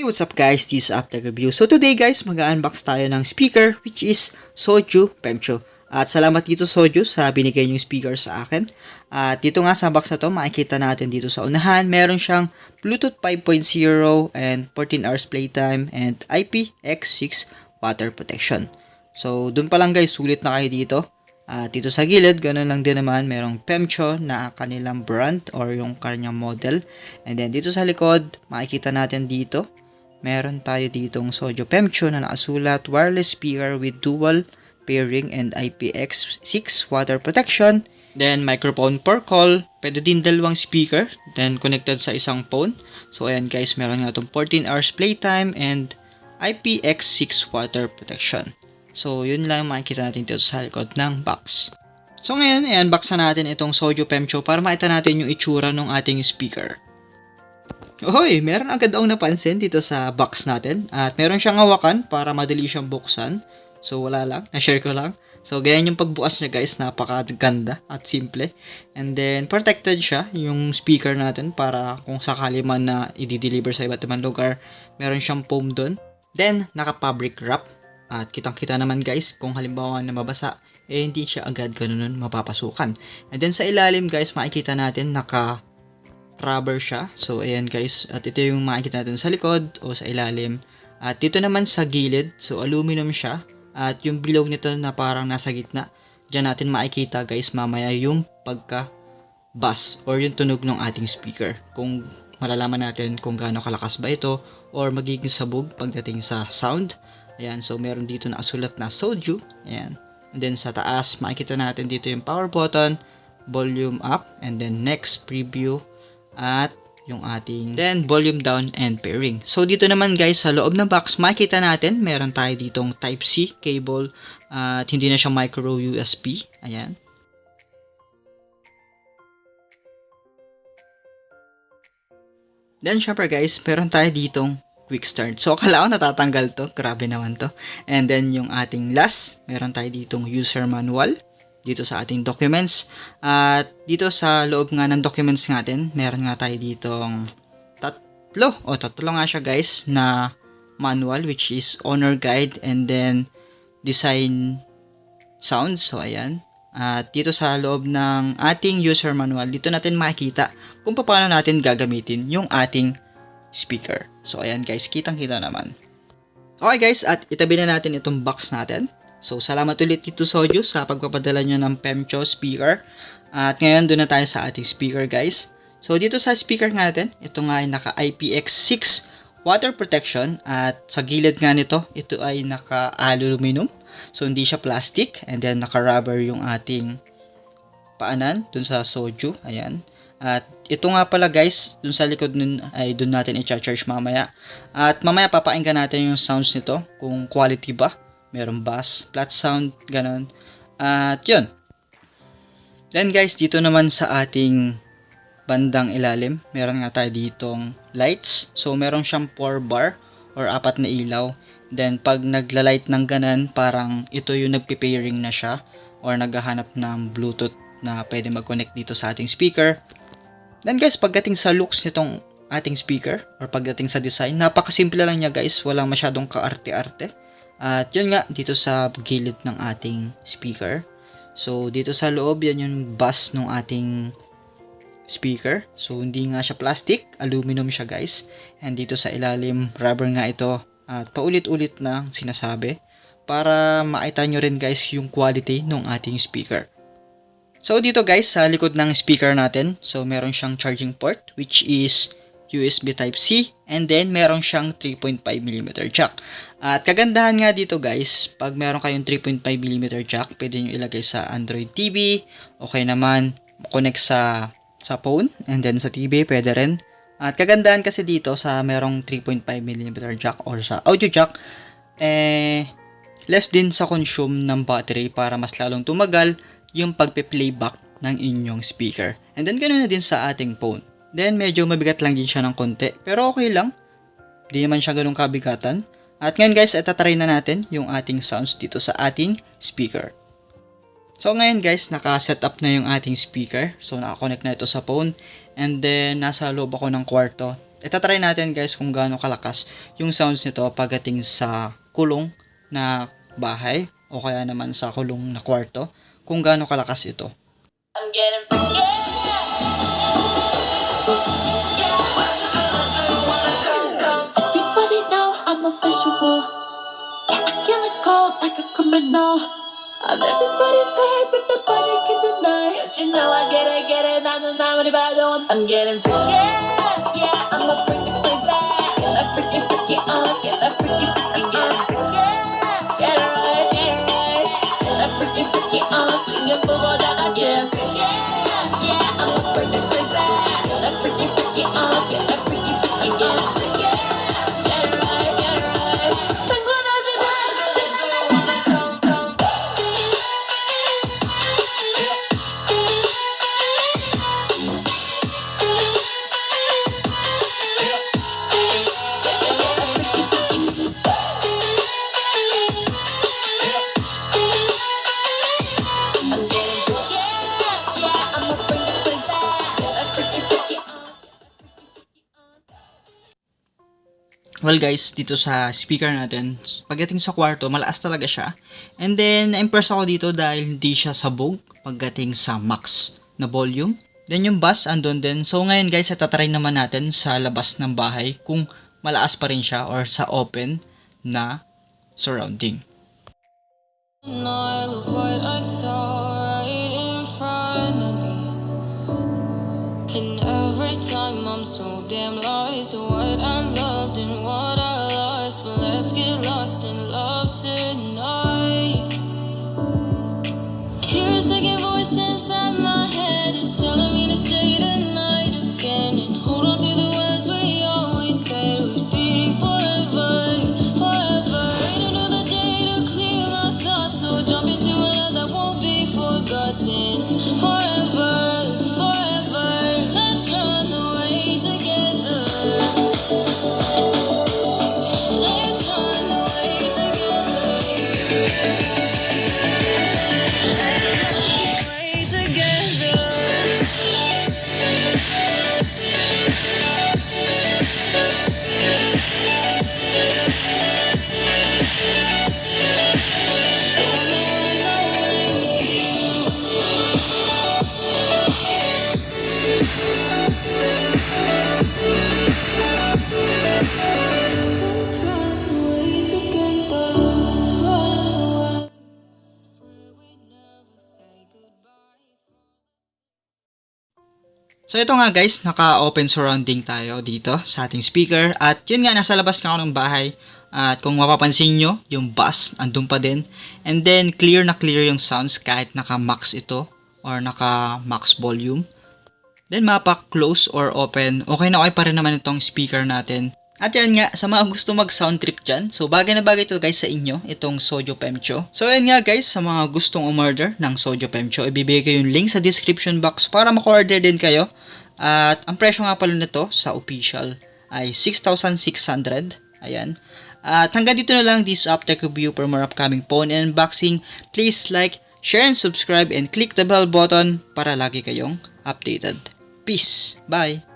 Hey, what's up guys? This is After Review. So today guys, mag-unbox tayo ng speaker which is Sudio Femtio. At salamat dito Sudio sa binigay yung speaker sa akin. At dito nga sa box na to, makikita natin dito sa unahan, meron siyang Bluetooth 5.0 and 14 hours playtime and IPX6 water protection. So dun pa lang guys, sulit na kayo dito. At dito sa gilid, ganun lang din naman, merong Femtio na kanilang brand or yung kanyang model. And then dito sa likod, makikita natin dito, meron tayo ditong Sudio Femtio na nakasulat wireless speaker with dual pairing and IPX6 water protection. Then microphone per call, pwede din dalawang speaker, then connected sa isang phone. So ayan guys, meron nga itong 14 hours playtime and IPX6 water protection. So yun lang makikita natin dito sa likod ng box. So ngayon, i-unbox na natin itong Sudio Femtio para makita natin yung itsura ng ating speaker. Hoy, meron agad akong napansin dito sa box natin at meron siyang hawakan para madali siyang buksan. So wala lang, na-share ko lang. So ganyan yung pagbukas niya guys, napakaganda at simple. And then protected siya yung speaker natin para kung sakali man na i-deliver sa iba't ibang lugar, meron siyang foam doon. Then naka-fabric wrap at kitang-kita naman guys kung halimbawa na mabasa, hindi siya agad ganoon mapapasukan. And then sa ilalim guys, makikita natin rubber siya. So ayan guys, at ito yung makikita natin sa likod o sa ilalim. At dito naman sa gilid, so aluminum siya. At yung bilog nito na parang nasa gitna, dyan natin makikita guys mamaya yung pagka-bass or yung tunog ng ating speaker. Kung malalaman natin kung gaano kalakas ba ito or magiging sabog pagdating sa sound. Ayan, so meron dito na nakasulat na Sudio. Ayan. And then sa taas, makikita natin dito yung power button, volume up, and then next preview, at yung ating then volume down and pairing. So dito naman guys sa loob ng box, makikita natin meron tayo ditong type C cable at hindi na siya micro USB. Ayan. Then syempre guys, meron tayo ditong quick start. So akala ko natatanggal to, grabe naman to. And then yung ating last, meron tayo ditong user manual dito sa ating documents. At dito sa loob nga ng documents natin, meron nga tayo ditong tatlo nga siya guys na manual, which is owner guide and then design sound. So ayan. At dito sa loob ng ating user manual, dito natin makikita kung paano natin gagamitin yung ating speaker. So ayan guys, kitang-kita naman. Okay guys, at itabi na natin itong box natin. So, salamat ulit dito Sudio sa pagpapadala nyo ng Femtio speaker. At ngayon, doon na tayo sa ating speaker guys. So, dito sa speaker natin, ito nga ay naka IPX6 water protection. At sa gilid nga nito, ito ay naka aluminum. So, hindi siya plastic. And then, naka rubber yung ating paanan doon sa Sudio. Ayan. At ito nga pala guys, doon sa likod nun ay doon natin i-charge mamaya. At mamaya papakinggan natin yung sounds nito, kung quality ba. Meron bass, flat sound, ganon. At yun. Then guys, dito naman sa ating bandang ilalim, meron nga tayo ditong lights. So meron siyang 4 bar or 4 na ilaw. Then pag nagla-light ng ganan, parang ito yung nagpe-pairing na siya or naghahanap ng Bluetooth na pwede mag-connect dito sa ating speaker. Then guys, pagdating sa looks nitong ating speaker or pagdating sa design, napakasimple lang niya guys. Walang masyadong kaarte-arte. At yun nga, dito sa gilid ng ating speaker. So, dito sa loob, yan yung bass ng ating speaker. So, hindi nga siya plastic, aluminum siya guys. And dito sa ilalim, rubber nga ito. At paulit-ulit na sinasabi para makita nyo rin guys yung quality ng ating speaker. So, dito guys, sa likod ng speaker natin, so meron siyang charging port which is USB Type-C, and then meron siyang 3.5mm jack. At kagandahan nga dito guys, pag meron kayong 3.5mm jack, pwede nyo ilagay sa Android TV, okay naman, connect sa phone, and then sa TV, pwede rin. At kagandahan kasi dito sa merong 3.5mm jack or sa audio jack, less din sa consume ng battery para mas lalong tumagal yung pagpe-playback ng inyong speaker. And then ganoon na din sa ating phone. Then, medyo mabigat lang din siya ng konti. Pero okay lang. Hindi naman siya ganun kabigatan. At ngayon guys, itatry na natin yung ating sounds dito sa ating speaker. So ngayon guys, naka-set up na yung ating speaker. So naka-connect na ito sa phone. And then, nasa loob ako ng kwarto. itatry natin guys kung gaano kalakas yung sounds nito pagdating sa kulong na bahay o kaya naman sa kulong na kwarto, kung gaano kalakas ito. I'm getting freaky. Everybody know I'm a visual. Yeah, I kill it cold like a criminal. I'm everybody's type, but nobody can deny. 'Cause you know I get it, 나는 아무리 봐도 I'm getting freaky. Yeah, I'm a freaky crazy. Get that freaky freaky on, get that freaky freaky, get it freaky. Get it right, get it right. Get that freaky freaky on, 챙겨 보고 다 같이 freaky. Yeah, I'm a freaky crazy. Get that freaky freaky on, get that freaky freaky, get it freaky. Get it right, get it right. 상관하지 마. Well guys, dito sa speaker natin, pagdating sa kwarto, malakas talaga siya. And then, na-impress ako dito dahil hindi siya sabog pagdating sa max na volume. Then yung bass, andun din. So ngayon guys, itatry naman natin sa labas ng bahay kung malakas pa rin siya or sa open na surrounding. I love what I saw right in front of me. And every time I'm so damn lost to what I loved and what I lost. But let's get lost in love tonight. Hear a second voice inside my head. It's telling me to stay the night again. And hold on to the words we always said would be forever, forever. Wait another day to clear my thoughts. So jump into a love that won't be forgotten. Forever, forever. Let's run away together. Let's run away together. Let's run away together. So ito nga guys, naka-open surrounding tayo dito sa ating speaker. At yun nga, nasa labas nga ako ng bahay. At kung mapapansin nyo, yung bass andun pa din. And then clear na clear yung sounds kahit naka-max ito or naka-max volume. Then mapa-close or open, okay na okay pa rin naman itong speaker natin. At yan nga, sa mga gusto mag-sound trip dyan, so bagay na bagay ito guys sa inyo, itong Sudio Femtio. So yan nga guys, sa mga gustong umorder ng Sudio Femtio, ibibigay ko yung link sa description box para maka-order din kayo. At ang presyo nga pala nito sa official ay 6,600. Ayan. At hanggang dito na lang this uptake review for more upcoming phone and unboxing. Please like, share and subscribe and click the bell button para lagi kayong updated. Peace. Bye.